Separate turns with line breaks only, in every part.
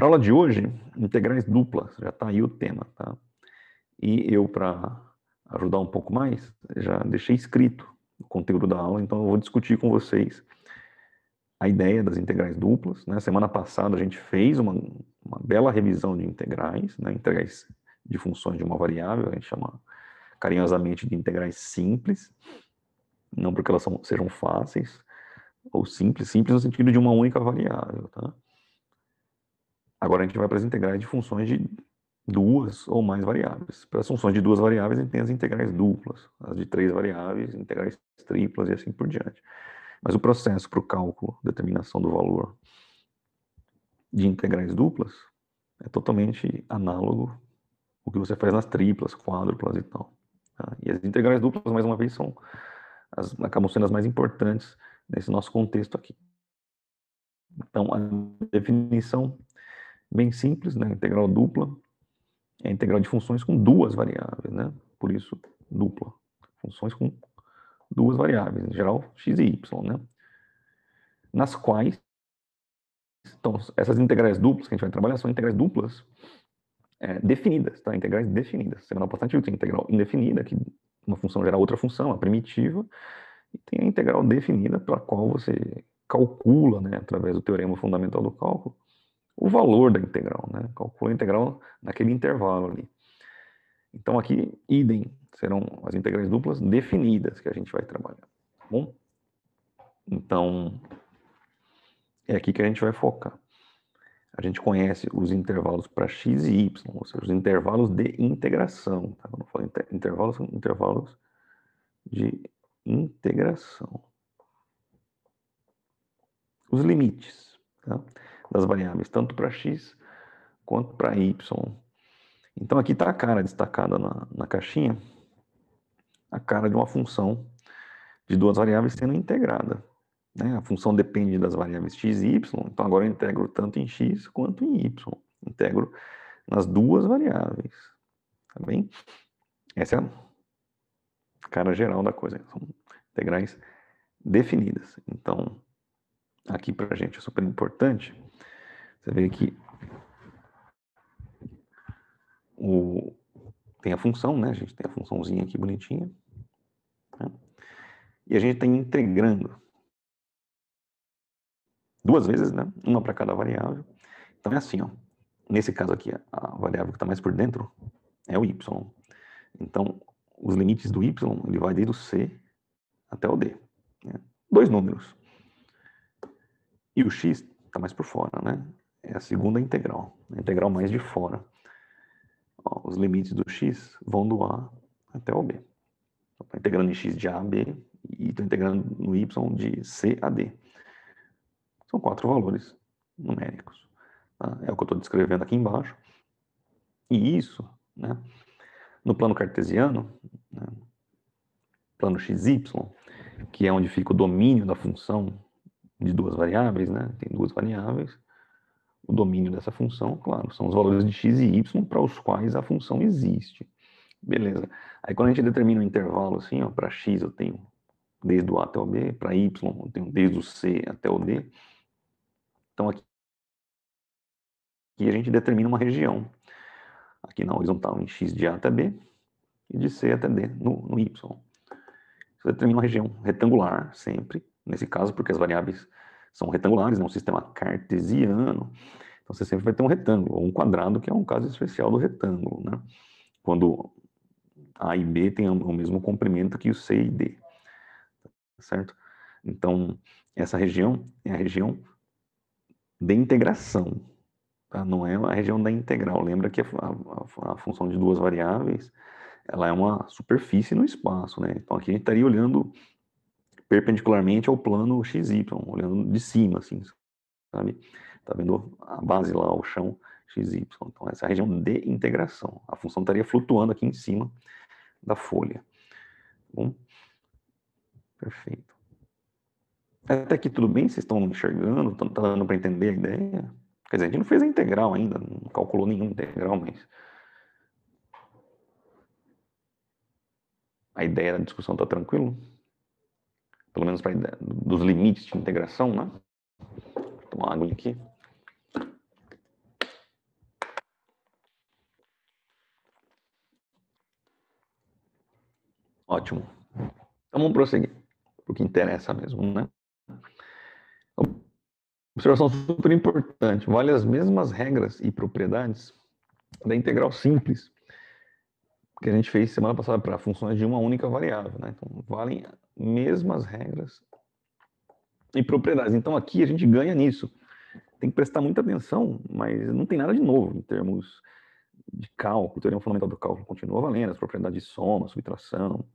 Para a aula de hoje, integrais duplas, já está aí o tema, tá? E eu, para ajudar um pouco mais, já deixei escrito o conteúdo da aula, então eu vou discutir com vocês a ideia das integrais duplas, né? Semana passada a gente fez uma bela revisão de integrais, né? Integrais de funções de uma variável, a gente chama carinhosamente de integrais simples, não porque elas sejam fáceis, ou simples no sentido de uma única variável, tá? Agora a gente vai para as integrais de funções de duas ou mais variáveis. Para as funções de duas variáveis, a gente tem as integrais duplas, as de três variáveis, integrais triplas e assim por diante. Mas o processo para o cálculo, determinação do valor de integrais duplas é totalmente análogo ao que você faz nas triplas, quádruplas e tal. Tá? E as integrais duplas, mais uma vez, acabam sendo as mais importantes nesse nosso contexto aqui. Então, a definição bem simples, né? Integral dupla é a integral de funções com duas variáveis, né? Por isso, dupla. Funções com duas variáveis, em geral, x e y, né? Nas quais, então, essas integrais duplas que a gente vai trabalhar são integrais duplas definidas, tá? Integrais definidas. Semana passada a gente tem integral indefinida, que uma função gera outra função, a primitiva, e tem a integral definida, para a qual você calcula, né, através do teorema fundamental do cálculo, o valor da integral, né? Calcula a integral naquele intervalo ali. Então aqui, idem, serão as integrais duplas definidas que a gente vai trabalhar, tá bom? Então, é aqui que a gente vai focar. A gente conhece os intervalos para x e y, ou seja, os intervalos de integração. Tá? Quando eu falo intervalos, são intervalos de integração. Os limites, tá? Das variáveis, tanto para x quanto para y. Então aqui está a cara destacada na caixinha, a cara de uma função de duas variáveis sendo integrada. Né? A função depende das variáveis x e y, então agora eu integro tanto em x quanto em y. Integro nas duas variáveis, tá bem? Essa é a cara geral da coisa, são integrais definidas. Então, aqui pra gente é super importante, você vê que tem a função, né? A gente tem a funçãozinha aqui bonitinha, né? E a gente está integrando duas vezes, né? Uma para cada variável. Então é assim, ó. Nesse caso aqui, a variável que está mais por dentro é o y. Então, os limites do y, ele vai desde o c até o d. Né? Dois números. E o x está mais por fora, né? É a segunda integral. A integral mais de fora. Ó, os limites do x vão do a até o b. Estou integrando em x de a a b e estou integrando no y de c a d. São quatro valores numéricos. Tá? É o que eu estou descrevendo aqui embaixo. E isso, né, no plano cartesiano, né, plano xy, que é onde fica o domínio da função de duas variáveis, né, tem duas variáveis, o domínio dessa função, claro, são os valores de x e y para os quais a função existe. Beleza. Aí quando a gente determina um intervalo assim, para x eu tenho desde o a até o b, para y eu tenho desde o c até o d. Então aqui a gente determina uma região. Aqui na horizontal em x de a até b e de c até d no y. Você determina uma região retangular sempre, nesse caso porque as variáveis são retangulares, é um sistema cartesiano. Então você sempre vai ter um retângulo, ou um quadrado, que é um caso especial do retângulo, né? Quando A e B têm o mesmo comprimento que o C e D, certo? Então, essa região é a região de integração, tá? Não é a região da integral. Lembra que a função de duas variáveis, ela é uma superfície no espaço, né? Então aqui a gente estaria olhando perpendicularmente ao plano XY, olhando de cima, assim, sabe? Tá vendo a base lá, o chão XY. Então essa é a região de integração. A função estaria flutuando aqui em cima da folha. Bom, perfeito. Até aqui tudo bem? Vocês estão enxergando? Tá dando para entender a ideia? Quer dizer, a gente não fez a integral ainda, não calculou nenhuma integral, mas a ideia da discussão está tranquilo? Pelo menos para a ideia dos limites de integração, né? Vou tomar água aqui. Ótimo. Então vamos prosseguir, porque interessa mesmo, né? Observação super importante. Vale as mesmas regras e propriedades da integral simples que a gente fez semana passada para funções de uma única variável, né? Então, valem mesmas regras e propriedades. Então, aqui a gente ganha nisso. Tem que prestar muita atenção, mas não tem nada de novo em termos de cálculo. O teorema fundamental do cálculo continua valendo, as propriedades de soma, subtração,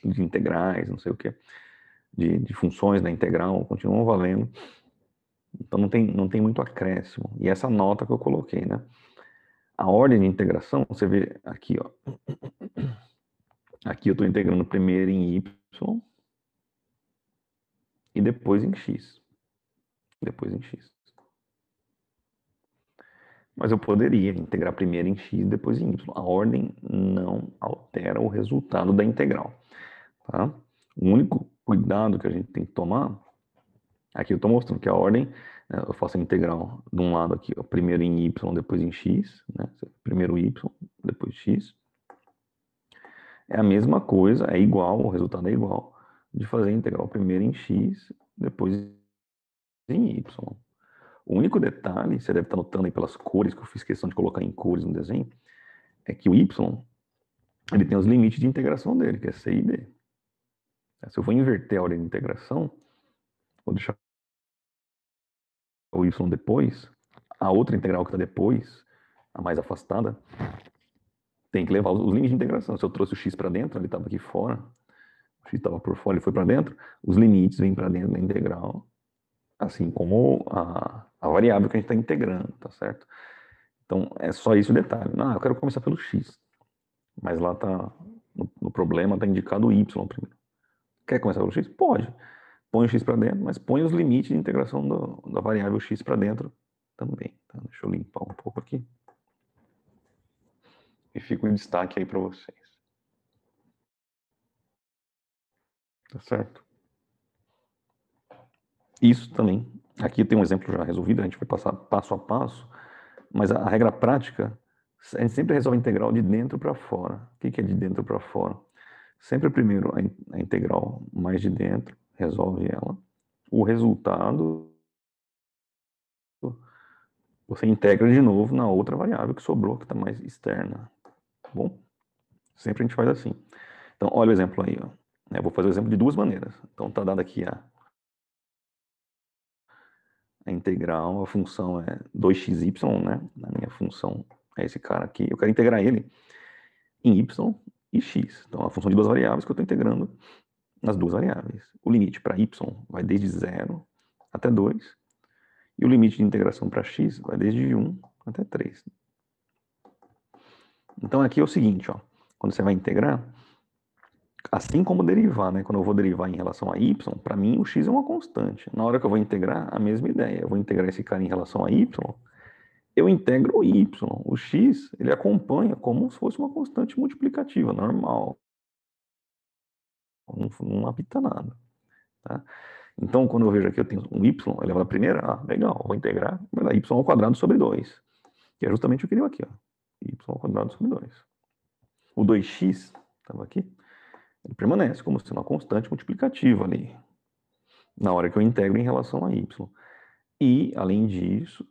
de integrais, não sei o que, de funções da integral continuam valendo. Então, não tem muito acréscimo. E essa nota que eu coloquei, né? A ordem de integração, você vê aqui, ó. Aqui eu estou integrando primeiro em y e depois em x. Depois em x. Mas eu poderia integrar primeiro em x e depois em y. A ordem não altera o resultado da integral. Tá? O único cuidado que a gente tem que tomar, aqui eu estou mostrando que a ordem, eu faço a integral de um lado aqui, ó, primeiro em y, depois em x, né? Primeiro y, depois x. É a mesma coisa, é igual, o resultado é igual, de fazer a integral primeiro em x, depois em y. O único detalhe, você deve estar notando aí pelas cores, que eu fiz questão de colocar em cores no desenho, é que o y, ele tem os limites de integração dele, que é c e d. Se eu for inverter a ordem de integração, vou deixar o y depois, a outra integral que está depois, a mais afastada, tem que levar os limites de integração. Se eu trouxe o x para dentro, ele estava aqui fora, o x estava por fora, ele foi para dentro, os limites vêm para dentro da integral, assim como a variável que a gente está integrando, tá certo? Então, é só isso o detalhe. Eu quero começar pelo x, mas lá tá, no problema está indicado o y primeiro. Quer começar pelo x? Pode. Põe o x para dentro, mas põe os limites de integração da variável x para dentro também. Tá? Deixa eu limpar um pouco aqui. E fica o destaque aí para vocês. Tá certo? Isso também. Aqui tem um exemplo já resolvido, a gente vai passar passo a passo, mas a regra prática, a gente sempre resolve a integral de dentro para fora. O que é de dentro para fora? Sempre primeiro a integral mais de dentro, resolve ela. O resultado, você integra de novo na outra variável que sobrou, que está mais externa. Tá bom? Sempre a gente faz assim. Então, olha o exemplo aí. Ó. Eu vou fazer o exemplo de duas maneiras. Então, está dado aqui a integral, a função é 2xy, né? A minha função é esse cara aqui. Eu quero integrar ele em y e x. Então, é uma função de duas variáveis que eu estou integrando nas duas variáveis. O limite para y vai desde 0 até 2. E o limite de integração para x vai desde 1 até 3. Então, aqui é o seguinte, ó. Quando você vai integrar, assim como derivar, né? Quando eu vou derivar em relação a y, para mim o x é uma constante. Na hora que eu vou integrar, a mesma ideia. Eu vou integrar esse cara em relação a y, eu integro o y. O x, ele acompanha como se fosse uma constante multiplicativa, normal. Não apita nada. Tá? Então, quando eu vejo aqui, eu tenho um y elevado à primeira, legal, vou integrar, vai dar y ao quadrado sobre 2. Que é justamente o que deu aqui, ó. Y ao quadrado sobre 2. O 2x, estava aqui, ele permanece como sendo uma constante multiplicativa ali, na hora que eu integro em relação a y. E, além disso,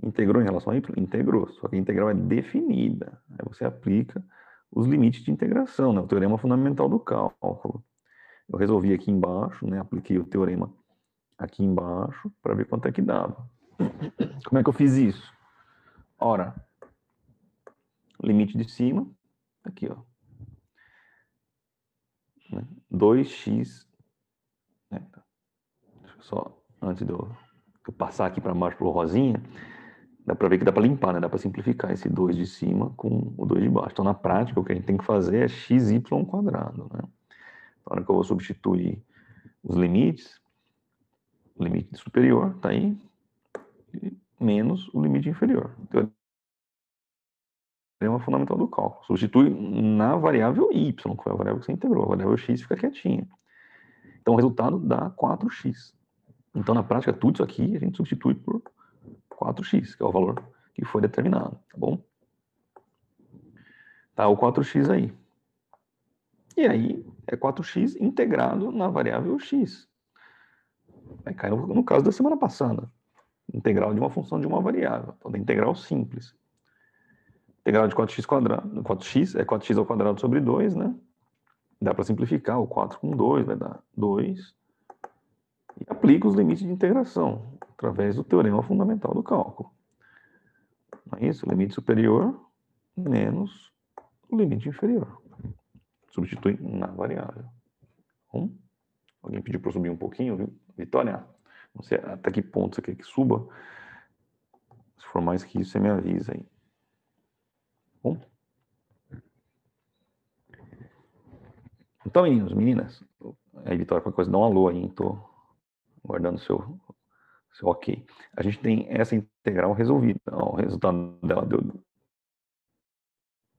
integrou em relação a y? Integrou, só que a integral é definida. Aí você aplica os limites de integração, né? O teorema fundamental do cálculo. Eu resolvi aqui embaixo, né? Apliquei o teorema aqui embaixo para ver quanto é que dava. Como é que eu fiz isso? Ora, limite de cima, aqui, ó. 2x, né? Só antes de eu passar aqui para baixo pro rosinha, dá para ver que dá para limpar, né? Dá para simplificar esse 2 de cima com o 2 de baixo. Então, na prática, o que a gente tem que fazer é xy quadrado, né? Na hora que eu vou substituir os limites, o limite superior está aí, menos o limite inferior. Teorema fundamental do cálculo. Substitui na variável y, que foi a variável que você integrou. A variável x fica quietinha. Então, o resultado dá 4x. Então, na prática, tudo isso aqui a gente substitui por 4x, que é o valor que foi determinado, tá bom? Tá o 4x aí. E aí, é 4x integrado na variável x. Vai cair no caso da semana passada. Integral de uma função de uma variável. Então, da integral simples. Integral de 4x quadrado. 4x é 4x ao quadrado sobre 2, né? Dá para simplificar o 4 com 2, vai dar 2. E aplica os limites de integração, através do teorema fundamental do cálculo. Não é isso? Limite superior menos o limite inferior. Substitui na variável. Alguém pediu para eu subir um pouquinho, viu? Vitória, não sei até que ponto você quer que suba. Se for mais que isso, você me avisa aí. Bom? Então, meninos, meninas, aí, Vitória, qualquer coisa, dá um alô aí, tô guardando seu ok. A gente tem essa integral resolvida. Ó, o resultado dela deu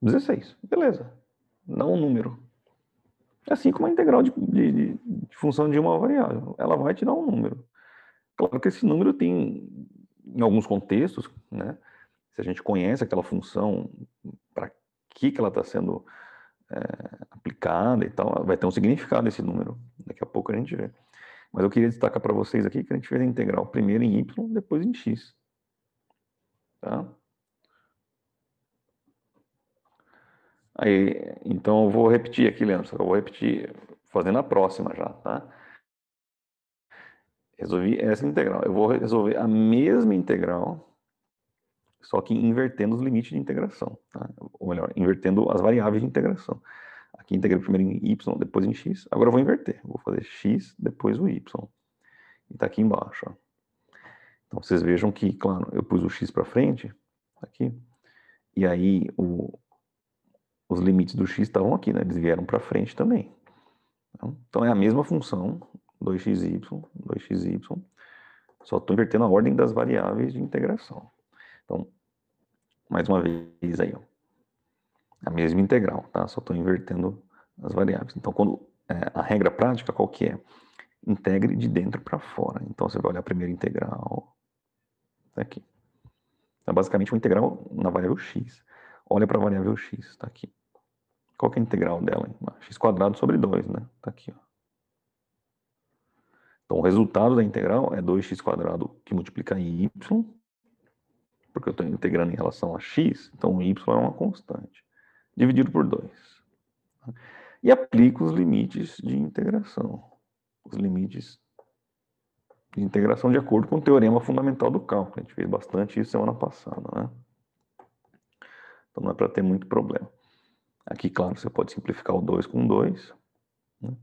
16. Beleza. Dá um número. Assim como a integral de função de uma variável. Ela vai te dar um número. Claro que esse número tem, em alguns contextos, né? Se a gente conhece aquela função, para que ela está sendo aplicada e tal, vai ter um significado esse número. Daqui a pouco a gente vê. Mas eu queria destacar para vocês aqui que a gente fez a integral primeiro em y, depois em x. Tá? Aí, então eu vou repetir aqui, Leandro, só que eu vou repetir fazendo a próxima já, tá? Resolvi essa integral. Eu vou resolver a mesma integral, só que invertendo os limites de integração, tá? Ou melhor, invertendo as variáveis de integração. Aqui integrei primeiro em y, depois em x. Agora eu vou inverter. Vou fazer x, depois o y. E tá aqui embaixo, ó. Então vocês vejam que, claro, eu pus o x para frente, aqui, e aí os limites do x estavam aqui, né? Eles vieram para frente também. Então é a mesma função, 2xy, 2xy, só estou invertendo a ordem das variáveis de integração. Então, mais uma vez aí, ó, a mesma integral, tá? Só estou invertendo as variáveis. Então, a regra prática qual que é? Integre de dentro para fora. Então, você vai olhar a primeira integral, tá aqui. É basicamente uma integral na variável x. Olha para a variável x, tá aqui. Qual que é a integral dela? X quadrado sobre 2, né? Tá aqui, ó. Então, o resultado da integral é 2x quadrado que multiplica y, porque eu estou integrando em relação a x, então o y é uma constante, dividido por 2. E aplico os limites de integração. Os limites de integração de acordo com o teorema fundamental do cálculo. A gente fez bastante isso semana passada, né? Então não é para ter muito problema. Aqui, claro, você pode simplificar o 2 com 2. Né?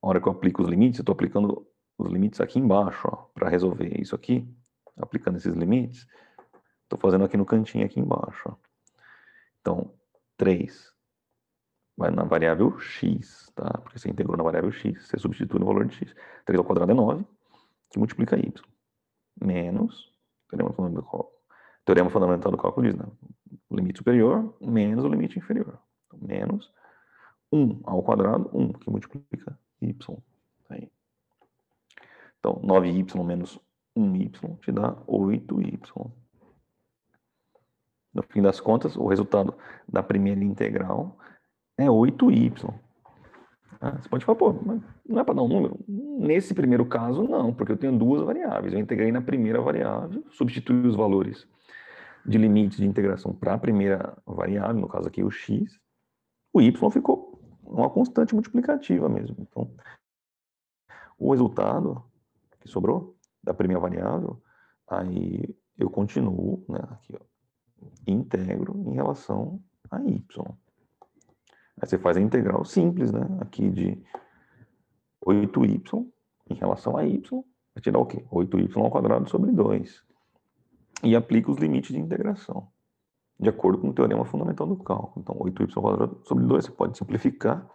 A hora que eu aplico os limites, eu estou aplicando os limites aqui embaixo, para resolver isso aqui. Aplicando esses limites, estou fazendo aqui no cantinho aqui embaixo. Ó. Então, 3 vai na variável x, tá? Porque você integrou na variável x, você substitui no valor de x. 3 ao quadrado é 9, que multiplica y. Menos, teorema fundamental do cálculo diz, né? O limite superior menos o limite inferior. Então, menos 1 ao quadrado, 1, que multiplica y. Aí. Então, 9y menos 1y te dá 8y. No fim das contas, o resultado da primeira integral é 8y. Você pode falar, pô, mas não é para dar um número? Nesse primeiro caso, não, porque eu tenho duas variáveis. Eu integrei na primeira variável, substituí os valores de limites de integração para a primeira variável, no caso aqui o x. O y ficou uma constante multiplicativa mesmo. Então, o resultado que sobrou da primeira variável, aí eu continuo, né, aqui, ó, integro em relação a y. Aí você faz a integral simples, né, aqui de 8y em relação a y, vai te dar o quê? 8y ao quadrado sobre 2. E aplica os limites de integração, de acordo com o teorema fundamental do cálculo. Então, 8y ao quadrado sobre 2, você pode simplificar,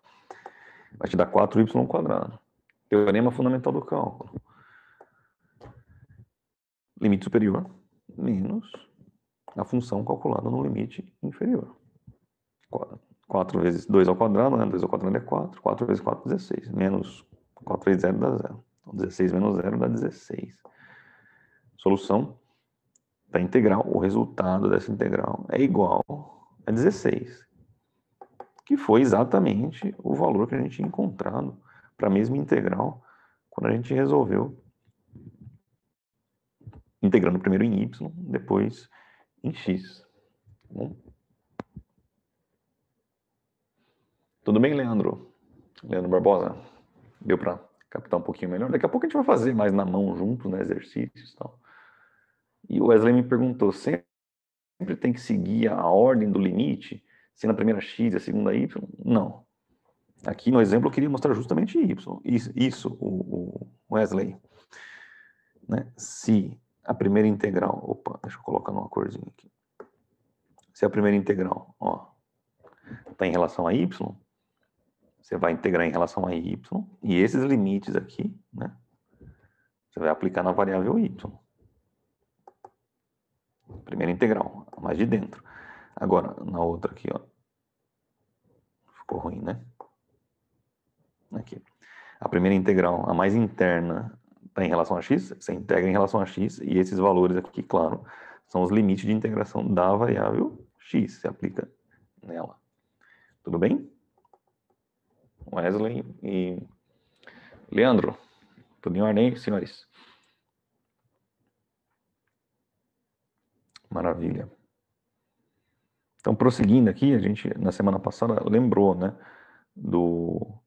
vai te dar 4y ao quadrado. Teorema fundamental do cálculo. Limite superior menos a função calculada no limite inferior. 4 vezes 2 ao quadrado, né? 2 ao quadrado é 4. 4 vezes 4, 16. Menos 4 vezes 0 dá 0. Então, 16 menos 0 dá 16. Solução da integral. O resultado dessa integral é igual a 16. que foi exatamente o valor que a gente tinha encontrado para a mesma integral quando a gente resolveu integrando primeiro em y, depois em x. Tá bom? Tudo bem, Leandro? Leandro Barbosa? Deu para captar um pouquinho melhor? Daqui a pouco a gente vai fazer mais na mão junto, né, exercícios e tal. E o Wesley me perguntou, sempre tem que seguir a ordem do limite, sendo a primeira x e a segunda y? Não. Aqui no exemplo eu queria mostrar justamente y. Isso, o Wesley. Né? Se a primeira integral... Opa, deixa eu colocar numa corzinha aqui. Se a primeira integral, ó, está em relação a y, você vai integrar em relação a y, e esses limites aqui, né, você vai aplicar na variável y. Primeira integral, a mais de dentro. Agora, na outra aqui, ó, ficou ruim, né? Aqui. A primeira integral, a mais interna, está em relação a x, você integra em relação a x, e esses valores aqui, claro, são os limites de integração da variável x, se aplica nela. Tudo bem? Wesley e Leandro, tudo em ordem, senhores? Maravilha. Então, prosseguindo aqui, a gente, na semana passada, lembrou, né, do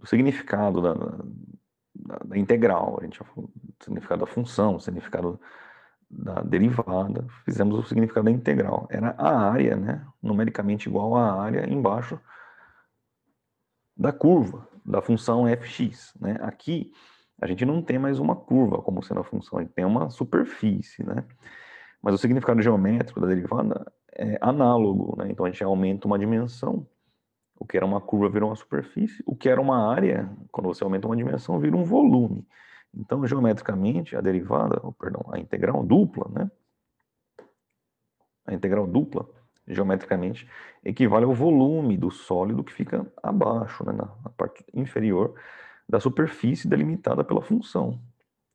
significado da integral. A gente já falou do significado da função, o significado da derivada, fizemos o significado da integral. Era a área, né, numericamente igual à área embaixo da curva, da função fx. Né? Aqui, a gente não tem mais uma curva como sendo a função, a gente tem uma superfície, né? Mas o significado geométrico da derivada é análogo, né? Então a gente aumenta uma dimensão, o que era uma curva vira uma superfície, o que era uma área, quando você aumenta uma dimensão, vira um volume. Então, geometricamente, a derivada, perdão, a integral dupla, né? A integral dupla, geometricamente, equivale ao volume do sólido que fica abaixo, né? Na parte inferior da superfície delimitada pela função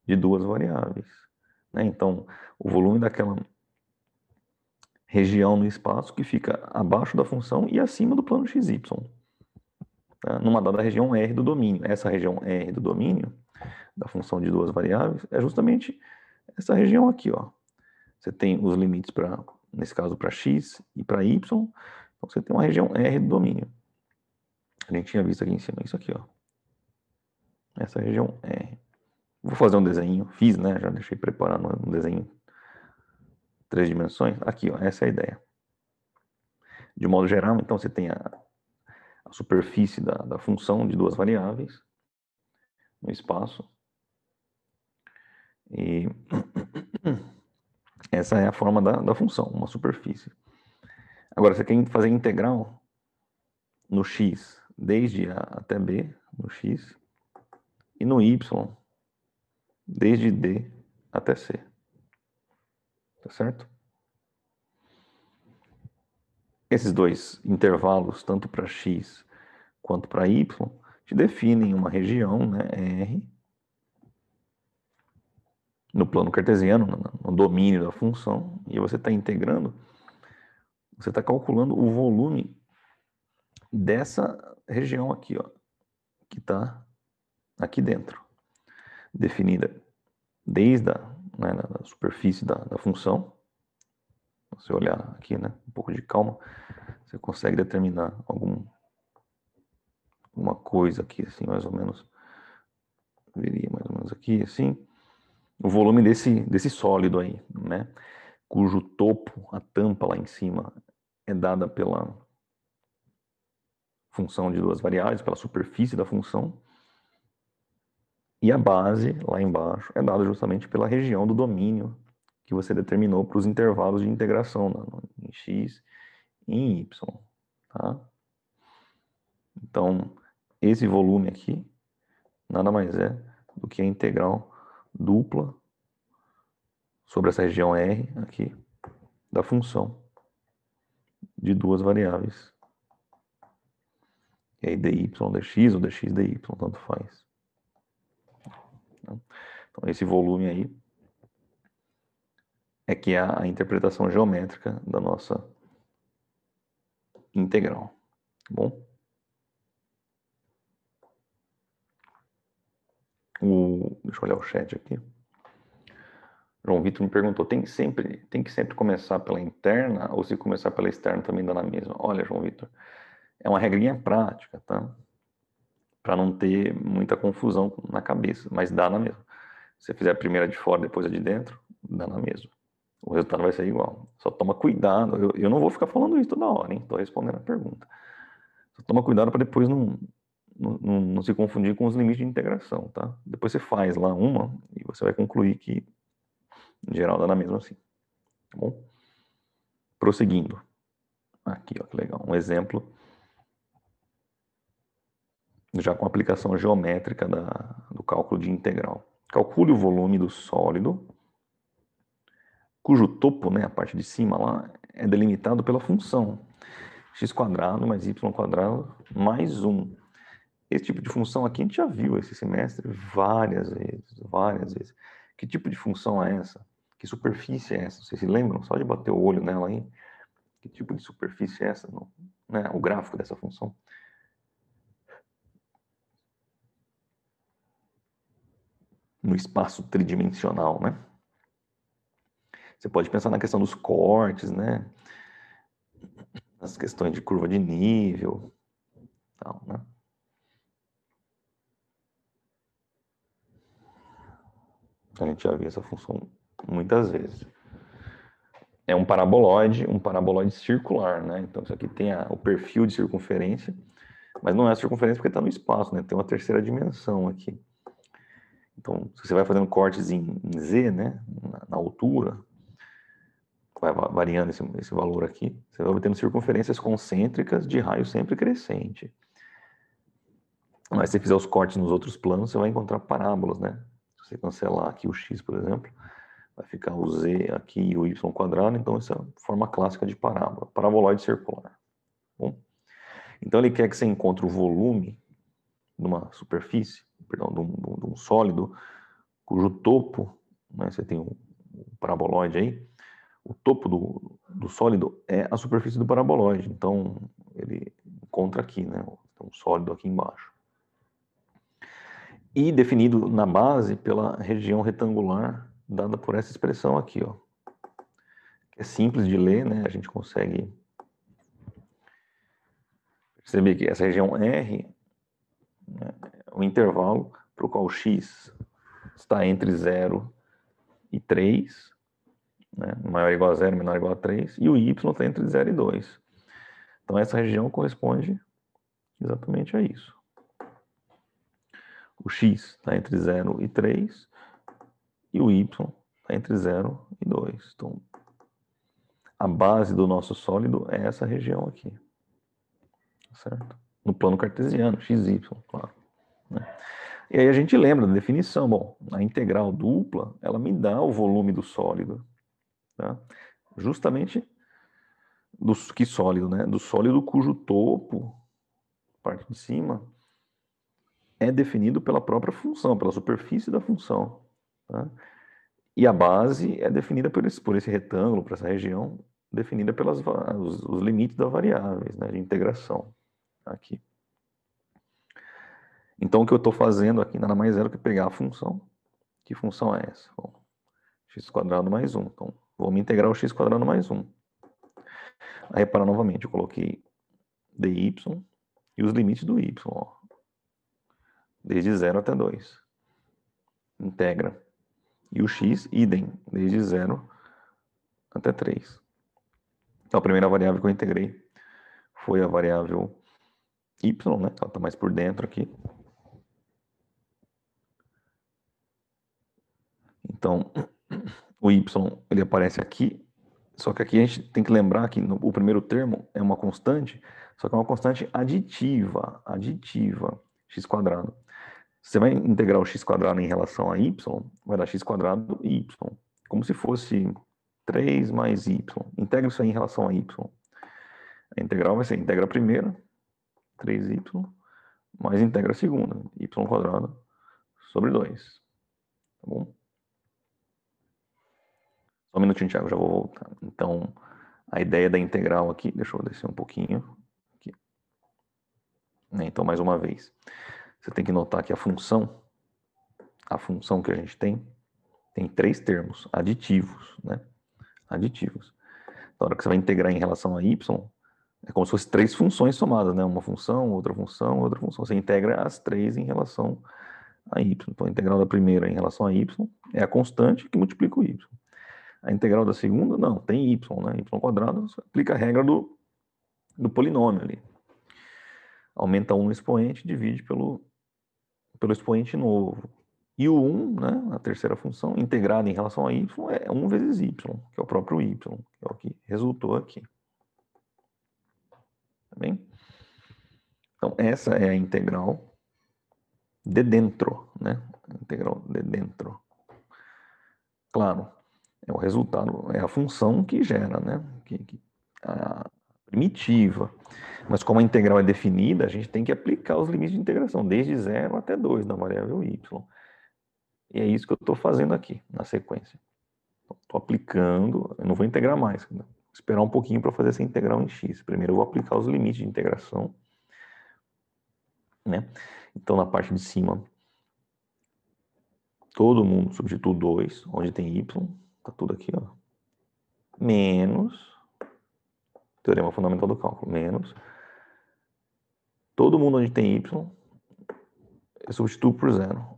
de duas variáveis. Né? Então, o volume daquela região no espaço que fica abaixo da função e acima do plano xy, tá? Numa dada região R do domínio. Essa região R do domínio da função de duas variáveis é justamente essa região aqui, ó. Você tem os limites para, nesse caso, para x e para y. Então você tem uma região R do domínio. A gente tinha visto aqui em cima isso aqui, ó. Essa região R. Vou fazer um desenho, fiz, né? Já deixei preparado um desenho 3 dimensões. Aqui, ó, essa é a ideia. De modo geral, então você tem a superfície da função de duas variáveis no espaço. E essa é a forma da função, uma superfície. Agora, você quer fazer integral no x, desde A até B, no x, e no y, desde D até C. Tá certo? Esses dois intervalos, tanto para x quanto para y, te definem uma região, né, R, no plano cartesiano, no domínio da função, e você está integrando, você está calculando o volume dessa região aqui, ó, que está aqui dentro, definida desde né, da superfície da função. Se você olhar aqui, né, um pouco de calma, você consegue determinar alguma coisa aqui, assim, mais ou menos, viria mais ou menos aqui, assim, o volume desse sólido aí, né, cujo topo, a tampa lá em cima, é dada pela função de duas variáveis, pela superfície da função, e a base, lá embaixo, é dada justamente pela região do domínio que você determinou para os intervalos de integração, né, em x e em y. Tá? Então, esse volume aqui nada mais é do que a integral dupla sobre essa região R aqui da função de duas variáveis. E aí dy dx ou dx dy, tanto faz. Então esse volume aí é que é a interpretação geométrica da nossa integral. bom? Deixa eu olhar o chat aqui. João Vitor me perguntou, tem que sempre começar pela interna ou se começar pela externa também dá na mesma? Olha, João Vitor, é uma regrinha prática, tá? Para não ter muita confusão na cabeça, mas dá na mesma. Se você fizer a primeira de fora, depois a de dentro, dá na mesma. O resultado vai ser igual. Só toma cuidado. Eu não vou ficar falando isso toda hora, hein? Estou respondendo a pergunta. Só toma cuidado para depois não se confundir com os limites de integração, tá? Depois você faz lá uma e você vai concluir que, em geral, dá na mesma assim. Tá bom? Prosseguindo. Aqui, ó, que legal. Um exemplo já com aplicação geométrica do cálculo de integral. Calcule o volume do sólido, cujo topo, né, a parte de cima lá, é delimitado pela função x² mais y² mais 1. Esse tipo de função aqui a gente já viu esse semestre várias vezes, várias vezes. Que tipo de função é essa? Que superfície é essa? Vocês se lembram? Só de bater o olho nela aí. Que tipo de superfície é essa? Não, né? O gráfico dessa função. No espaço tridimensional, né? Você pode pensar na questão dos cortes, né? As questões de curva de nível, tal, né? A gente já viu essa função muitas vezes. É um paraboloide circular, né? Então isso aqui tem o perfil de circunferência, mas não é a circunferência porque está no espaço, né? Tem uma terceira dimensão aqui. Então, se você vai fazendo cortes em Z, né? Na altura, vai variando esse valor aqui, você vai obtendo circunferências concêntricas de raio sempre crescente. Mas se você fizer os cortes nos outros planos, você vai encontrar parábolas, né? Se você cancelar aqui o x, por exemplo, vai ficar o z aqui e o y², então essa é a forma clássica de parábola, paraboloide circular. Bom, então ele quer que você encontre o volume de uma superfície, perdão, de um sólido, cujo topo, né, você tem um paraboloide aí, o topo do sólido é a superfície do paraboloide, então ele encontra aqui, né, tem um sólido aqui embaixo. E definido na base pela região retangular dada por essa expressão aqui, ó. É simples de ler, né? A gente consegue perceber que essa região R, né, é o intervalo para o qual x está entre 0 e 3, né? Maior ou igual a 0, menor ou igual a 3, e o y está entre 0 e 2. Então essa região corresponde exatamente a isso. O x está entre 0 e 3 e o y está entre 0 e 2. Então, a base do nosso sólido é essa região aqui. Certo? No plano cartesiano, xy, claro. Né? E aí a gente lembra da definição. Bom, a integral dupla, ela me dá o volume do sólido. Tá? Justamente que sólido, né? Do sólido cujo topo, parte de cima, é definido pela própria função, pela superfície da função. Tá? E a base é definida por esse retângulo, por essa região, definida pelos os limites das variáveis, né, de integração. Aqui. Então, o que eu estou fazendo aqui nada mais é do que pegar a função. Que função é essa? Bom, x² mais 1. Então, vou me integrar o x² mais 1. Aí, reparar novamente, eu coloquei dy e os limites do y, ó, desde 0 até 2. Integra. E o x, idem, desde 0 até 3. Então, a primeira variável que eu integrei foi a variável y, né? Ela está mais por dentro aqui. Então, o y, ele aparece aqui, só que aqui a gente tem que lembrar que o primeiro termo é uma constante, só que é uma constante aditiva, x². Você vai integrar o x² em relação a y, vai dar x² y, como se fosse 3 mais y. Integra isso aí em relação a y. A integral vai ser integra a primeira, 3y, mais integra a segunda, y² sobre 2. Tá bom? Só um minutinho, Thiago, já vou voltar. Então, a ideia da integral aqui, deixa eu descer um pouquinho. Aqui. né? Então, mais uma vez, você tem que notar que a função que a gente tem 3 termos aditivos, né? Aditivos. Na hora que você vai integrar em relação a y, é como se fossem 3 funções somadas, né? Uma função, outra função, outra função. Você integra as 3 em relação a y. Então, a integral da primeira em relação a y é a constante que multiplica o y. A integral da segunda, não, tem y, né? Y quadrado, você aplica a regra do polinômio ali. Aumenta 1 no expoente, divide pelo expoente novo. E o 1, né, a terceira função, integrada em relação a y, é 1 vezes y, que é o próprio y, que é o que resultou aqui. Tá bem? Então, essa é a integral de dentro, né? Integral de dentro. Claro, é o resultado, é a função que gera, né? A primitiva. Mas como a integral é definida, a gente tem que aplicar os limites de integração, desde 0 até 2 na variável y. E é isso que eu estou fazendo aqui, na sequência. Estou aplicando, eu não vou integrar mais, né? Esperar um pouquinho para fazer essa integral em x. Primeiro eu vou aplicar os limites de integração, né? Então, na parte de cima, todo mundo substitui 2, onde tem y, tá tudo aqui, ó. Menos, teorema fundamental do cálculo, menos, todo mundo onde tem y, eu substituo por 0.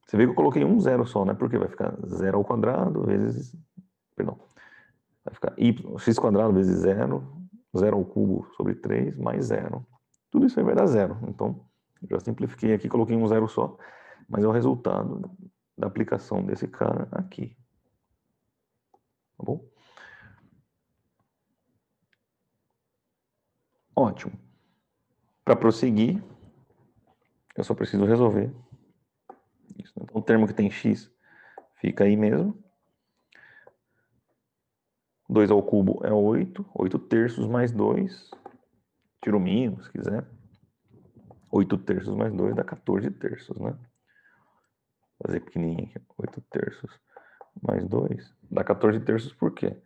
Você vê que eu coloquei um zero só, né? Porque vai ficar 0 ao quadrado vezes, perdão, vai ficar x quadrado vezes 0, 0 ao cubo sobre 3 mais 0. Tudo isso aí vai dar 0. Então, já simplifiquei aqui, coloquei um zero só, mas é o resultado da aplicação desse cara aqui. Tá bom? Ótimo. Para prosseguir, eu só preciso resolver isso. Então, o termo que tem x fica aí mesmo. 2 ao cubo é 8. 8 terços mais 2. Tira o mínimo, se quiser. 8 terços mais 2 dá 14 terços, né? Vou fazer pequenininho aqui. 8 terços mais 2 dá 14 terços por quê?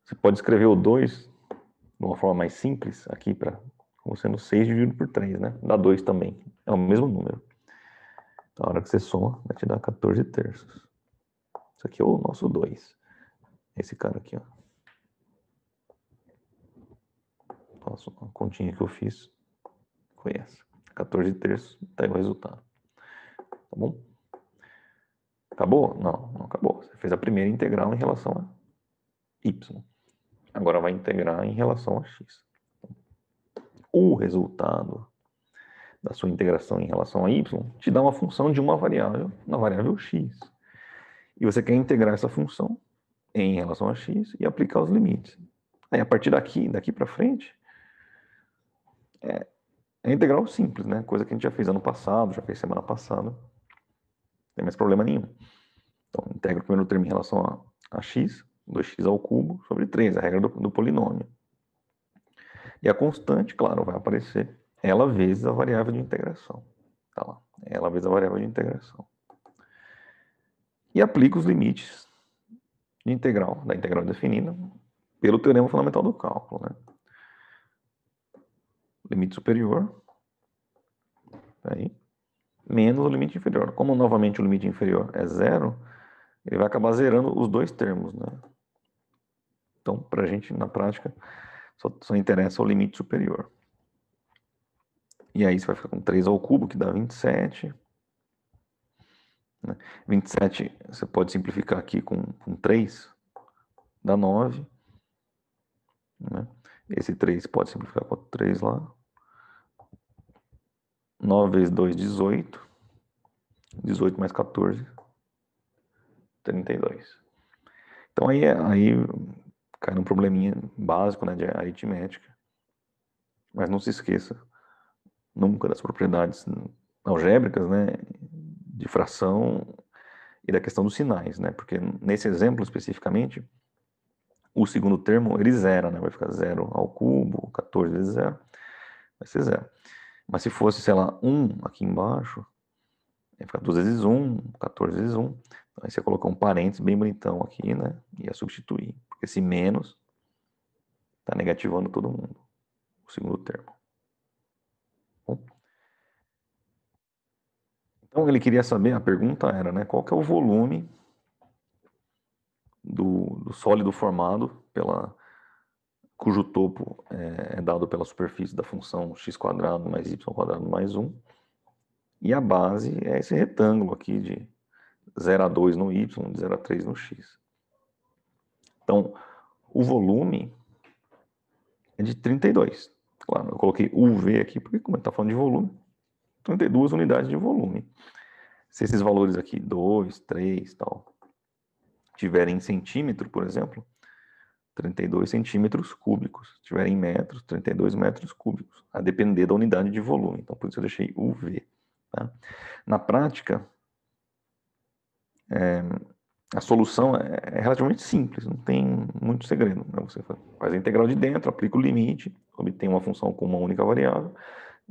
Você pode escrever o 2 de uma forma mais simples aqui, como sendo 6 dividido por 3, né? Dá 2 também. É o mesmo número. Então, a hora que você soma, vai te dar 14 terços. Isso aqui é o nosso 2. Esse cara aqui, ó. Nossa, a continha que eu fiz foi essa. 14 terços, tá aí o resultado. Tá bom? Acabou? Não, não acabou. Você fez a primeira integral em relação a y. Agora vai integrar em relação a x. O resultado da sua integração em relação a y te dá uma função de uma variável na variável x. E você quer integrar essa função em relação a x e aplicar os limites. Aí, a partir daqui para frente, é integral simples, né? Coisa que a gente já fez ano passado, já fez semana passada. Não tem mais problema nenhum. Então, integra o primeiro termo em relação a x, 2x ao cubo sobre 3, a regra do polinômio. E a constante, claro, vai aparecer ela vezes a variável de integração. Tá lá, ela vezes a variável de integração. E aplica os limites de integral, da integral definida, pelo teorema fundamental do cálculo, né? Limite superior, aí, menos o limite inferior. Como novamente o limite inferior é 0, ele vai acabar zerando os dois termos, né? Então, para a gente, na prática, só interessa o limite superior. E aí você vai ficar com 3 ao cubo, que dá 27. Né? 27 você pode simplificar aqui com 3, dá 9. Né? Esse 3 pode simplificar com 3 lá. 9 vezes 2, 18. 18 mais 14, 32. Então aí cai num probleminha básico, né, de aritmética. Mas não se esqueça nunca das propriedades algébricas, né, de fração e da questão dos sinais, né? Porque nesse exemplo especificamente, o segundo termo ele zera, né? Vai ficar 0 ao cubo, 14 vezes 0, vai ser 0. Mas se fosse, sei lá, 1 aqui embaixo, vai ficar 2 vezes 1, 14 vezes 1. Então aí você colocar um parênteses bem bonitão aqui, né? E ia substituir. Porque esse menos está negativando todo mundo, o segundo termo. Então ele queria saber, a pergunta era, né, qual que é o volume do sólido formado cujo topo é dado pela superfície da função x² mais y² mais 1, e a base é esse retângulo aqui de 0 a 2 no y, de 0 a 3 no x. Então, o volume é de 32. Claro, eu coloquei UV aqui, porque como ele está falando de volume, 32 unidades de volume. Se esses valores aqui, 2, 3, tal, tiverem em centímetro, por exemplo, 32 centímetros cúbicos. Se tiverem em metros, 32 metros cúbicos, a depender da unidade de volume. Então, por isso eu deixei UV. Tá? Na prática, a solução é relativamente simples, não tem muito segredo. Né? Você faz a integral de dentro, aplica o limite, obtém uma função com uma única variável,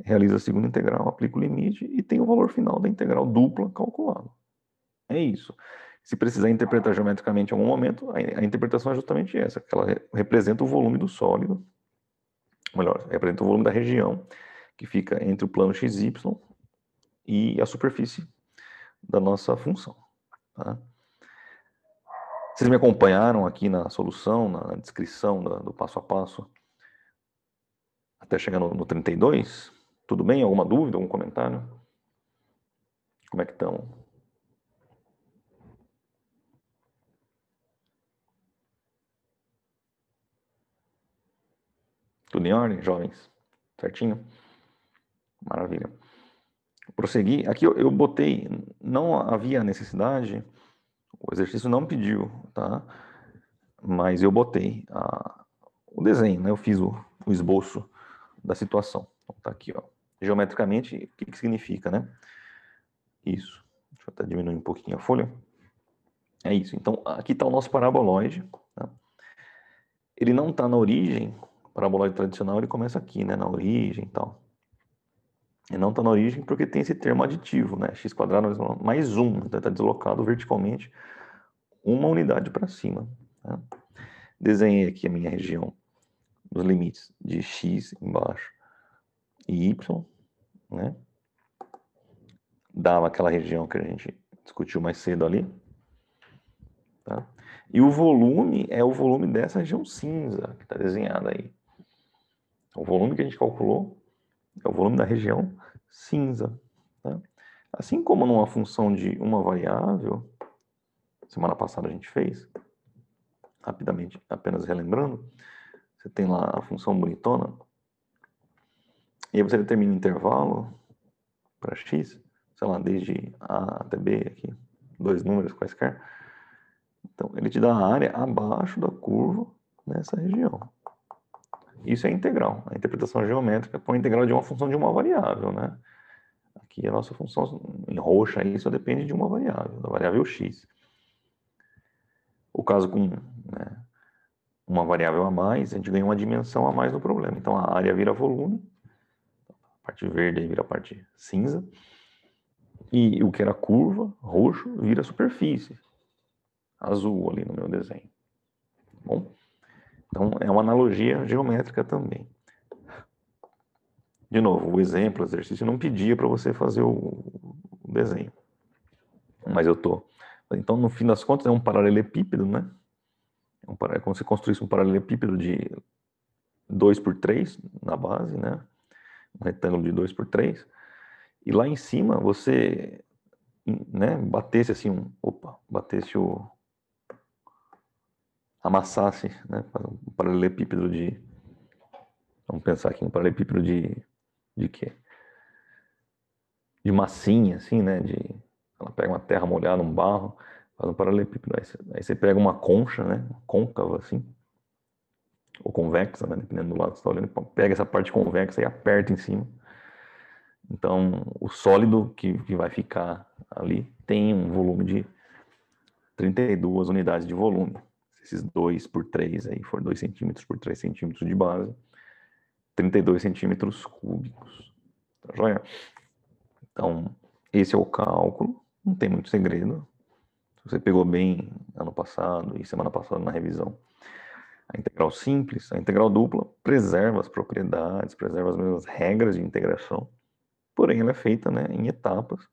realiza a segunda integral, aplica o limite e tem o valor final da integral dupla calculado. É isso. Se precisar interpretar geometricamente em algum momento, a interpretação é justamente essa, que ela representa o volume do sólido, melhor, representa o volume da região que fica entre o plano XY e a superfície da nossa função. Tá? Vocês me acompanharam aqui na solução, na descrição do passo a passo, até chegar no 32? Tudo bem? Alguma dúvida, algum comentário? Como é que estão? Tudo em ordem, jovens? Certinho? Maravilha. Prosseguir. Aqui eu botei, não havia necessidade, o exercício não pediu, tá? Mas eu botei o desenho, né? Eu fiz o esboço da situação. Então, tá aqui, ó. Geometricamente, o que significa, né? Isso. Deixa eu até diminuir um pouquinho a folha. É isso. Então, aqui está o nosso paraboloide. Tá? Ele não está na origem. O paraboloide tradicional ele começa aqui, né? Na origem e tal. Ele não está na origem porque tem esse termo aditivo, né? x² mais 1. Então, está deslocado verticalmente uma unidade para cima. Tá? Desenhei aqui a minha região dos limites de x embaixo e y, né? Dava aquela região que a gente discutiu mais cedo ali. Tá? E o volume é o volume dessa região cinza que está desenhada aí. O volume que a gente calculou é o volume da região cinza. Tá? Assim como numa função de uma variável, semana passada a gente fez, rapidamente, apenas relembrando, você tem lá a função bonitona, e aí você determina o intervalo para x, sei lá, desde A até B aqui, 2 números quaisquer. Então, ele te dá a área abaixo da curva nessa região. Isso é integral. A interpretação geométrica põe a integral de uma função de uma variável, né? Aqui a nossa função em roxa aí só depende de uma variável, da variável x. O caso com, né, uma variável a mais, a gente ganha uma dimensão a mais no problema. Então a área vira volume, a parte verde aí vira a parte cinza, e o que era curva, roxo, vira superfície, azul ali no meu desenho. Bom, então é uma analogia geométrica também. De novo, o exemplo, o exercício não pedia para você fazer o desenho. Mas eu tô. Então, no fim das contas, é um paralelepípedo, né? É como se construísse um paralelepípedo de 2 por 3 na base, né? Um retângulo de 2 por 3. E lá em cima você, né, batesse assim, batesse amassasse, né? Um paralelepípedo de, vamos pensar aqui, um paralelepípedo de quê? De massinha, assim, né? Ela pega uma terra molhada, um barro, faz um paralelepípedo. Aí você pega uma concha, né? Côncava, assim, ou convexa, né? Dependendo do lado que você está olhando, pega essa parte convexa e aperta em cima. Então, o sólido que vai ficar ali tem um volume de 32 unidades de volume. Esses 2 por 3 aí for 2 centímetros por 3 centímetros de base, 32 centímetros cúbicos. Tá joia? Então, esse é o cálculo, não tem muito segredo. Você pegou bem ano passado e semana passada na revisão. A integral simples, a integral dupla, preserva as propriedades, preserva as mesmas regras de integração, porém ela é feita, né, em etapas,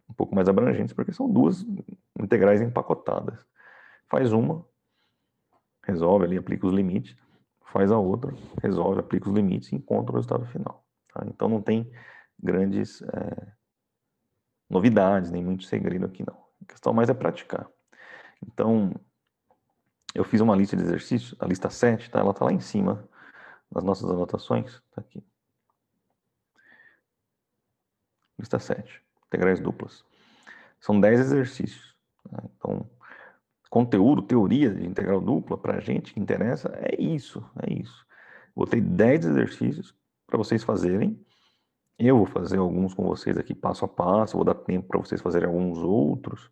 um pouco mais abrangentes, porque são duas integrais empacotadas. Faz uma, resolve ali, aplica os limites, faz a outra, resolve, aplica os limites e encontra o resultado final. Tá? Então não tem grandes novidades, nem muito segredo aqui não. A questão mais é praticar. Então, eu fiz uma lista de exercícios, a lista 7, tá? Ela está lá em cima nas nossas anotações. Tá aqui. Lista 7, integrais duplas. São 10 exercícios. Tá? Então, conteúdo, teoria de integral dupla, para a gente que interessa, é isso. Botei 10 exercícios para vocês fazerem. Eu vou fazer alguns com vocês aqui passo a passo, vou dar tempo para vocês fazerem alguns outros.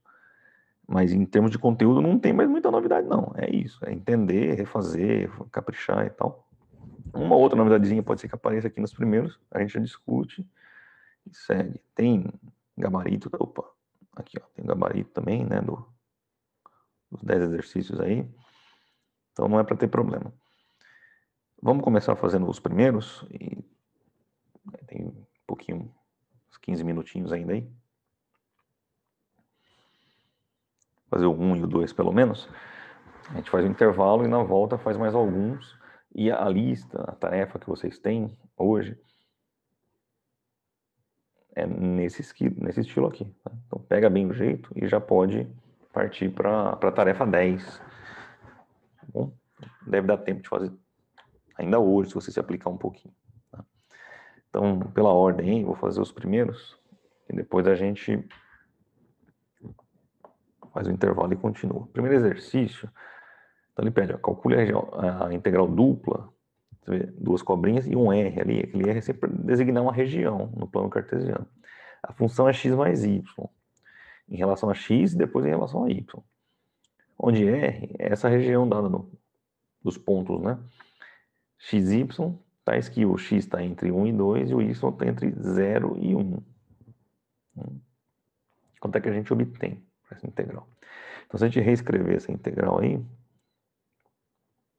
Mas em termos de conteúdo não tem mais muita novidade não. É isso, é entender, refazer, caprichar e tal. Uma outra novidadezinha pode ser que apareça aqui nos primeiros, a gente já discute e segue. Tem gabarito, opa, aqui ó, tem gabarito também, né, dos 10 exercícios aí. Então não é para ter problema. Vamos começar fazendo os primeiros e tem um pouquinho, uns 15 minutinhos ainda aí. Fazer o 1 e o 2 pelo menos. A gente faz um intervalo e na volta faz mais alguns. E a lista, a tarefa que vocês têm hoje é nesse estilo aqui. Tá? Então pega bem o jeito e já pode partir para a tarefa 10. Tá bom? Deve dar tempo de fazer ainda hoje, se você se aplicar um pouquinho. Tá? Então, pela ordem, vou fazer os primeiros e depois a gente faz o intervalo e continua. Primeiro exercício, então ele pede, ó, calcule a integral dupla, você vê, duas cobrinhas e um R ali. Aquele R é sempre designar uma região no plano cartesiano. A função é x mais y, em relação a x e depois em relação a y. Onde R é essa região dada dos pontos, né? XY, tais que o x está entre 1 e 2 e o y está entre 0 e 1. Quanto é que a gente obtém essa integral? Então, se a gente reescrever essa integral aí,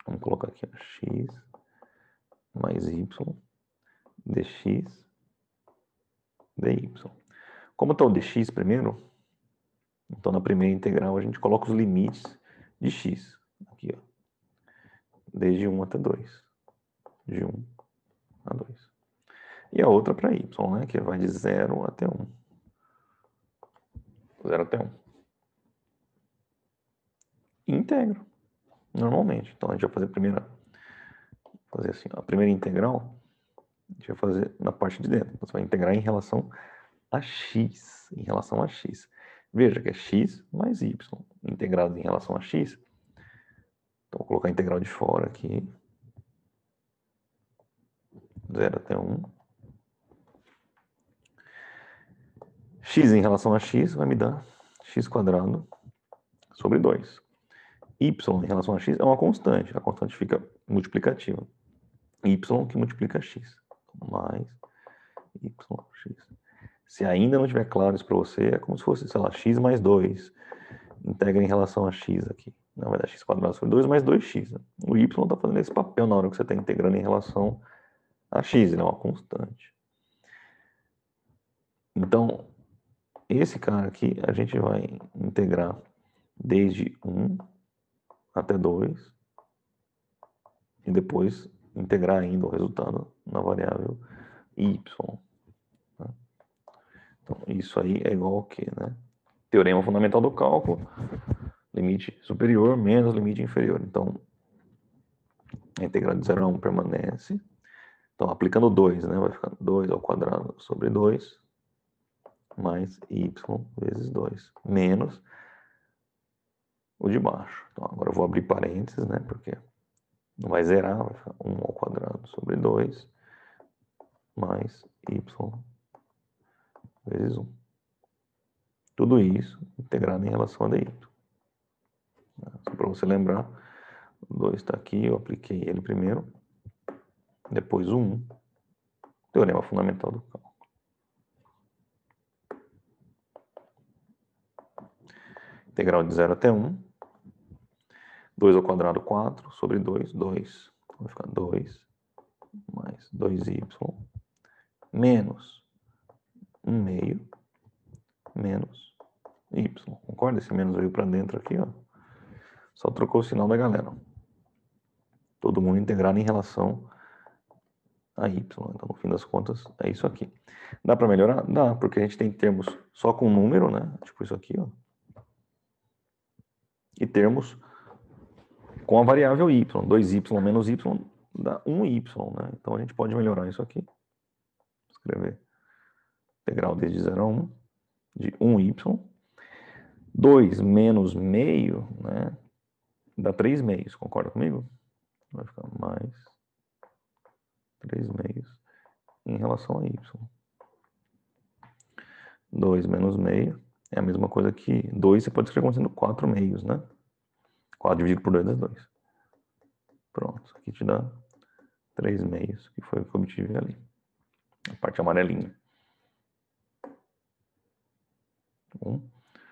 vamos colocar aqui, ó, x mais y dx dy. Como está o dx primeiro, então na primeira integral a gente coloca os limites de x. Aqui, ó, desde 1 até 2. De 1 a 2. E a outra para y, né, que vai de 0 até 1. 0 até 1. E integro, normalmente. Então a gente vai fazer assim, ó, a primeira integral, a gente vai fazer na parte de dentro. Então, você vai integrar em relação a x. Em relação a x. Veja que é x mais y. Integrado em relação a x. Então vou colocar a integral de fora aqui. 0 até 1. X em relação a x vai me dar x² sobre 2. Y em relação a x é uma constante. A constante fica multiplicativa. Y que multiplica x. Mais yx. Se ainda não estiver claro isso para você, é como se fosse, sei lá, x mais 2. Integra em relação a x aqui. Não, vai dar x² sobre 2 mais 2x. Né? O y está fazendo esse papel na hora que você está integrando em relação a x. Ele é uma constante. Então, esse cara aqui a gente vai integrar desde 1 até 2 e depois integrar ainda o resultado na variável y. Tá? Então, isso aí é igual ao quê, né? Teorema fundamental do cálculo, limite superior menos limite inferior. Então, a integral de 0 a 1 permanece. Então, aplicando 2, né? Vai ficar 2² sobre 2 mais y vezes 2 menos o de baixo. Então, agora eu vou abrir parênteses, né? Porque não vai zerar, vai ficar 1² sobre 2 mais y vezes 1. Tudo isso integrado em relação a dy. Só para você lembrar, o 2 está aqui, eu apliquei ele primeiro, depois o 1, teorema fundamental do cálculo. Integral de 0 até 1, 2² 4 sobre 2, 2. Vai ficar 2 mais 2y menos 1 meio menos y. Concorda? Esse menos veio para dentro aqui, ó. Só trocou o sinal da galera. Todo mundo integrado em relação a y. Então, no fim das contas, é isso aqui. Dá para melhorar? Dá, porque a gente tem termos só com número, né? Tipo isso aqui, ó. E termos com a variável y. 2y menos y dá 1y, né? Então, a gente pode melhorar isso aqui. Escrever integral desde 0 a 1 de 1y. 2 menos meio, né? Dá 3 meios. Concorda comigo? Vai ficar mais 3 meios em relação a y. 2 menos meio é a mesma coisa que 2, você pode escrever como sendo 4 meios, né? 4 dividido por 2 dá 2. Pronto, isso aqui te dá 3 meios, que foi o que eu obtive ali. A parte amarelinha. Bom,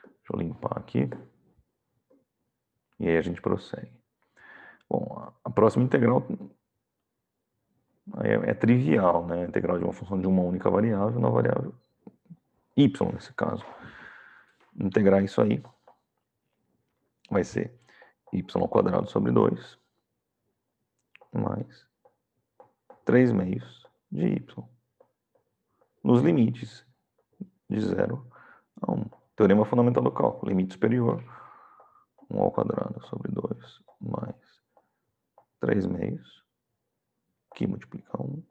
deixa eu limpar aqui. E aí a gente prossegue. Bom, a próxima integral é trivial, né? A integral de uma função de uma única variável na variável y, nesse caso. Integrar isso aí vai ser y² sobre 2 mais 3 meios de y. Nos limites de 0 a 1. Teorema fundamental do cálculo. Limite superior, 1² sobre 2 mais 3 meios, que multiplica 1,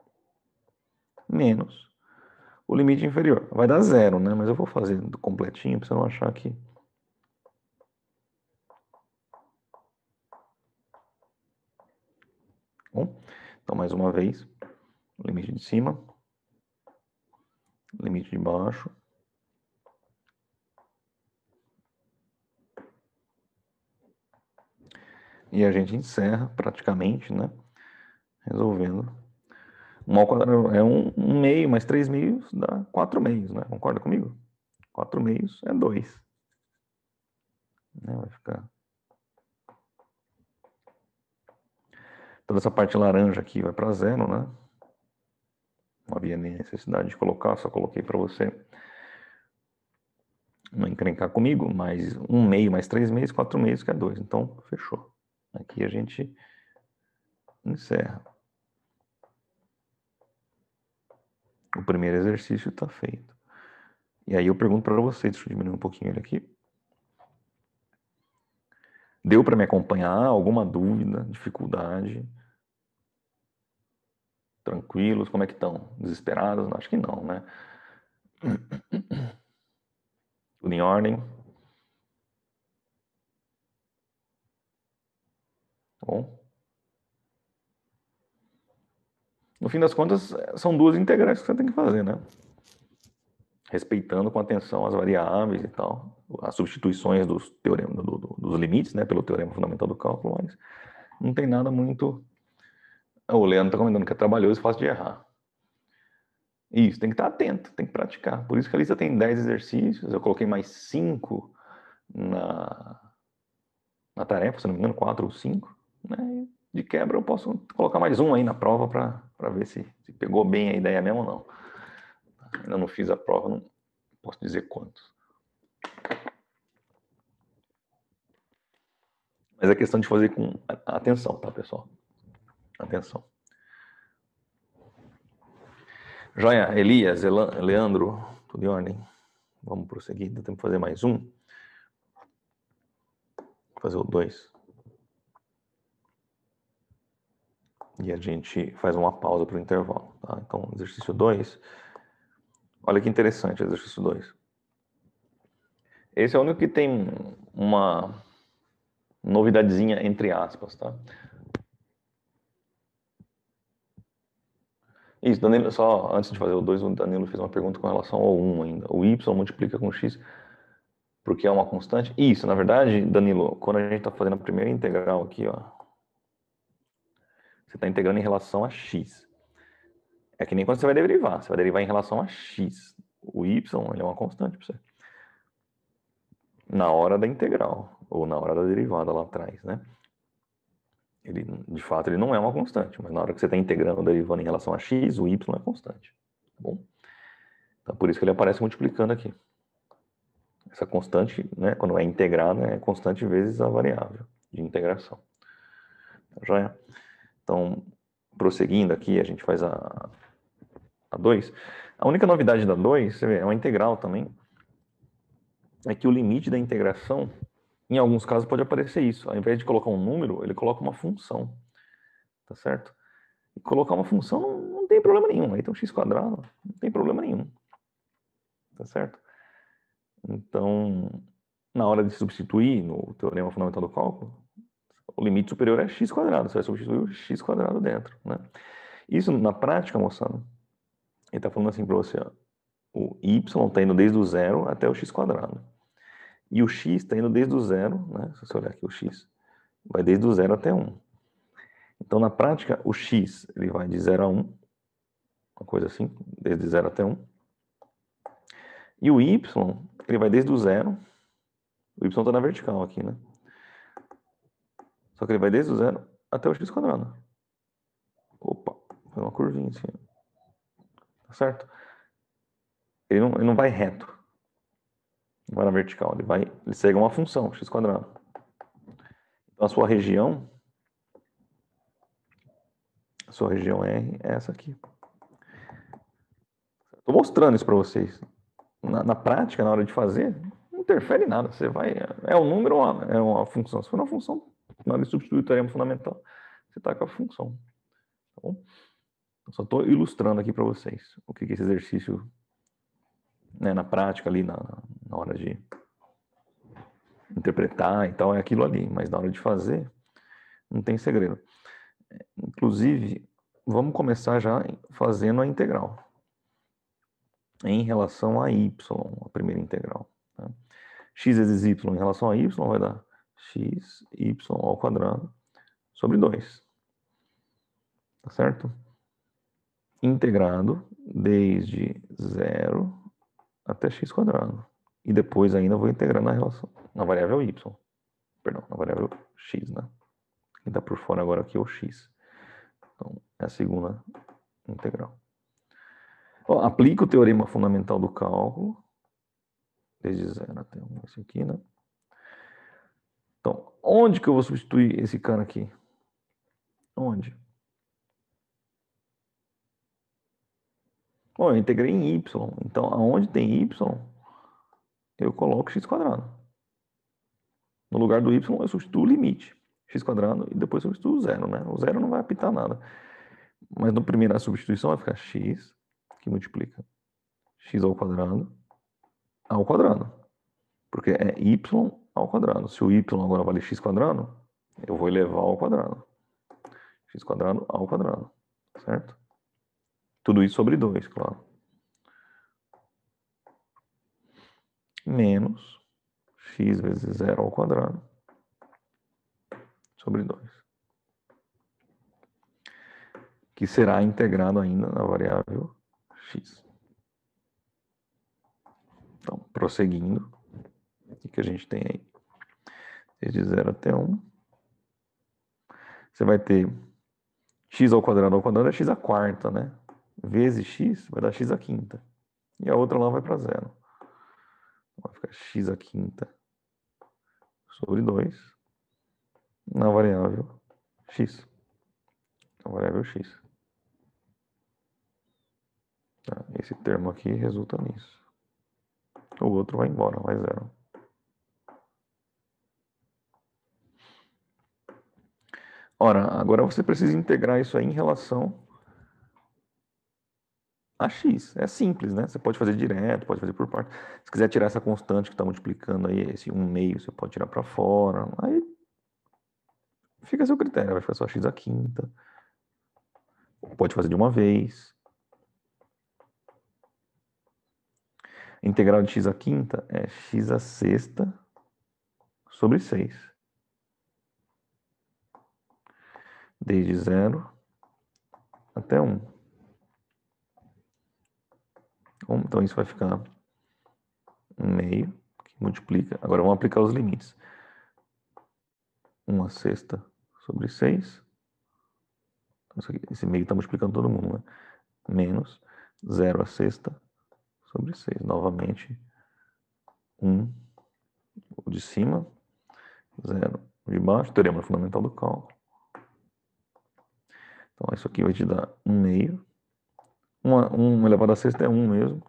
menos o limite inferior. Vai dar 0, né? Mas eu vou fazer completinho para você não achar que... Bom, então mais uma vez, limite de cima, limite de baixo, e a gente encerra praticamente, né? Resolvendo. 1² é 1 meio, mais 3 meios dá 4 meios, né? Concorda comigo? 4 meios é 2. Né? Vai ficar... Toda essa parte laranja aqui vai para 0, né? Não havia nem necessidade de colocar, só coloquei para você não encrencar comigo, mas 1 meio mais 3 meios, 4 meios, que é 2. Então, fechou. Aqui a gente encerra. O primeiro exercício está feito. E aí eu pergunto para vocês, deixa eu diminuir um pouquinho ele aqui. Deu para me acompanhar? Alguma dúvida, dificuldade? Tranquilos? Como é que estão? Desesperados? Acho que não, né? Tudo em ordem? Bom. No fim das contas, são duas integrais que você tem que fazer, né? Respeitando com atenção as variáveis e tal, as substituições dos teoremas, dos limites, né, pelo teorema fundamental do cálculo, mas não tem nada muito... O Leandro está comentando que é trabalhoso e fácil de errar. Isso, tem que estar atento, tem que praticar. Por isso que a lista tem 10 exercícios, eu coloquei mais 5 na tarefa, se não me engano, 4 ou 5, né? De quebra eu posso colocar mais um aí na prova para ver se pegou bem a ideia mesmo ou não. Ainda não fiz a prova, não posso dizer quantos. Mas é questão de fazer com atenção, tá, pessoal? Atenção. Joia, Elias, Leandro, tudo em ordem? Vamos prosseguir, dá tempo de fazer mais um. Vou fazer o 2. E a gente faz uma pausa para o intervalo, tá? Então, exercício 2. Olha que interessante, exercício 2. Esse é o único que tem uma novidadezinha entre aspas, tá? Isso, Danilo, só antes de fazer o 2, o Danilo fez uma pergunta com relação ao 1 ainda. O y multiplica com x porque é uma constante? Isso, na verdade, Danilo, quando a gente está fazendo a primeira integral aqui, ó, você está integrando em relação a x. É que nem quando você vai derivar. Você vai derivar em relação a x. O y, ele é uma constante para você. Na hora da integral, ou na hora da derivada lá atrás, né? Ele, de fato, ele não é uma constante, mas na hora que você está integrando, derivando em relação a x, o y é constante. Tá bom? Então, por isso que ele aparece multiplicando aqui. essa constante, né, quando é integrada, é constante vezes a variável de integração. Joia? Então, prosseguindo aqui, a gente faz a 2. A única novidade da 2, você vê, é uma integral também, é que o limite da integração, em alguns casos, pode aparecer isso. Ao invés de colocar um número, ele coloca uma função. Tá certo? E colocar uma função não tem problema nenhum. Aí tem um x quadrado, não tem problema nenhum. Tá certo? Então, na hora de substituir no teorema fundamental do cálculo, o limite superior é x quadrado. Você vai substituir o x quadrado dentro, né? Isso, na prática, moçada, ele está falando assim para você, ó, o y está indo desde o zero até o x quadrado. E o x está indo desde o zero, né? Se você olhar aqui o x, vai desde o zero até 1. Então, na prática, o x ele vai de 0 a 1, uma coisa assim, desde 0 até 1. E o y, ele vai desde o zero, o y está na vertical aqui, né? Só que ele vai desde o zero até o x quadrado. Opa, foi uma curvinha assim. Tá certo? Ele não vai reto. Não vai na vertical, ele segue uma função, x quadrado. Então a sua região R é essa aqui. Estou mostrando isso para vocês. Na prática, na hora de fazer, não interfere em nada. Você vai. É um número ou é uma função? Se for uma função, na hora de substituir o teorema fundamental, você está com a função. Tá bom? Eu só estou ilustrando aqui para vocês o que esse exercício, né, na prática, ali, na hora de interpretar e tal, é aquilo ali. Mas na hora de fazer, não tem segredo. Inclusive, vamos começar já fazendo a integral em relação a y, a primeira integral. Tá? X vezes y em relação a y vai dar x, y ao quadrado sobre 2. Tá certo? Integrado desde 0 até x quadrado. E depois ainda vou integrar na variável y. Perdão, na variável x, né? Quem está por fora agora aqui é o x. Então, é a segunda integral. Bom, aplica o teorema fundamental do cálculo. Desde 0 até 1, esse aqui, né? Então, onde que eu vou substituir esse cara aqui? Onde? Bom, eu integrei em y. Então, aonde tem y, eu coloco x quadrado. No lugar do y, eu substituo o limite. X quadrado e depois eu substituo o zero, né? O zero não vai apitar nada. Mas na primeira substituição vai ficar x, que multiplica x ao quadrado. Porque é y ao quadrado. Se o y agora vale x quadrado, eu vou elevar ao quadrado. X quadrado ao quadrado. Certo? Tudo isso sobre 2, claro. Menos x vezes 0 ao quadrado sobre 2. Que será integrado ainda na variável x. Então, prosseguindo, o que a gente tem aí? Desde 0 até 1. Você vai ter x ao quadrado é x à quarta, né? Vezes x vai dar x à quinta. E a outra lá vai para 0. Vai ficar x à quinta sobre 2 na variável x. Na variável x. Tá? Esse termo aqui resulta nisso. O outro vai embora, vai 0. Ora, agora você precisa integrar isso aí em relação a x. É simples, né? Você pode fazer direto, pode fazer por parte. Se quiser tirar essa constante que está multiplicando aí, esse 1/2, você pode tirar para fora. Aí fica a seu critério, vai ficar só x à quinta. Pode fazer de uma vez. Integral de x à quinta é x à sexta sobre 6. Desde 0 até 1. Então isso vai ficar 1/2, que multiplica. Agora vamos aplicar os limites. 1 à sexta sobre 6. Esse meio está multiplicando todo mundo, né? Menos 0 à sexta sobre 6. Novamente, 1 o de cima, 0 o de baixo, teorema fundamental do cálculo. Então, isso aqui vai te dar 1 meio. 1 elevado a sexta é 1 mesmo.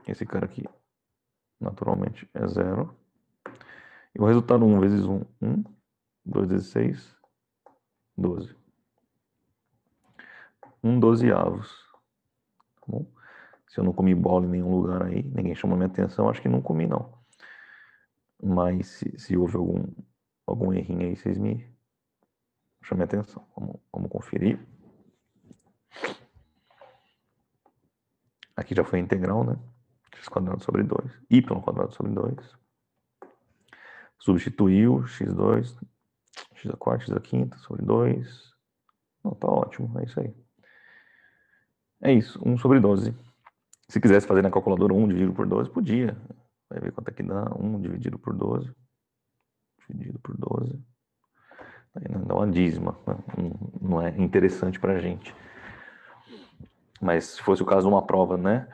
Esse cara aqui, naturalmente, é 0. E o resultado 1 vezes 1, 1. 2 vezes 6, 12. 1 dozeavos. Tá bom? Se eu não comi bola em nenhum lugar aí, ninguém chamou minha atenção, acho que não comi não. Mas se houve algum errinho aí, vocês me chamem a atenção. Vamos conferir. Aqui já foi a integral, né? X quadrado sobre 2. Y quadrado sobre 2. Substituiu x2, x a quarta, x a quinta sobre 2. Não, tá ótimo, é isso aí. É isso, 1 sobre 12. Se quisesse fazer na calculadora 1 dividido por 12, podia. Vai ver quanto é que dá 1 dividido por 12. Dividido por 12. Aí dá uma dízima. Não é interessante pra gente. Mas se fosse o caso de uma prova, né?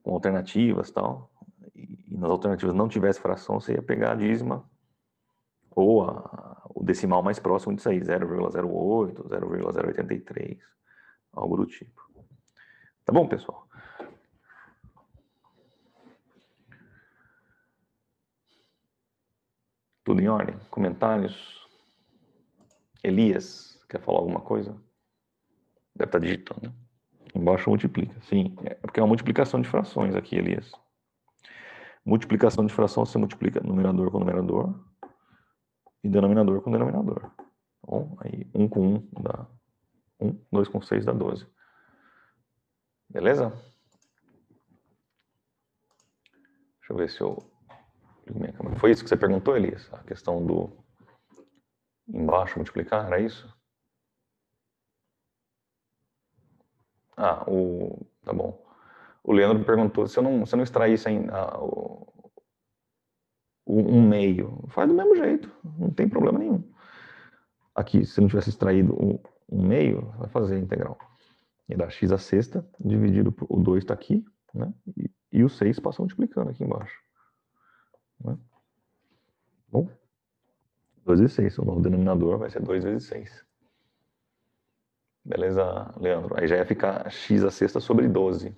Com alternativas e tal, e nas alternativas não tivesse fração, você ia pegar a dízima ou o decimal mais próximo disso aí, 0,08, 0,083, algo do tipo. Tá bom, pessoal? Tudo em ordem? Comentários? Elias, quer falar alguma coisa? Deve estar digitando, né? Embaixo multiplica. Sim, é porque é uma multiplicação de frações aqui, Elias. Multiplicação de fração, você multiplica numerador com numerador e denominador com denominador. Bom, aí 1 com 1 dá 1, 2 com 6 dá 12. Beleza? Deixa eu ver se eu ligo minha câmera. Foi isso que você perguntou, Elias? A questão do embaixo multiplicar, era isso? Tá bom. O Leandro me perguntou se eu não extraísse um meio. Faz do mesmo jeito, não tem problema nenhum. Aqui, se não tivesse extraído um meio, vai fazer a integral. E dá x a sexta, dividido por... O 2 está aqui, né? E o 6 passa multiplicando aqui embaixo. Né? Bom, 2 vezes 6. O novo denominador vai ser 2 vezes 6. Beleza, Leandro? Aí já ia ficar x a sexta sobre 12.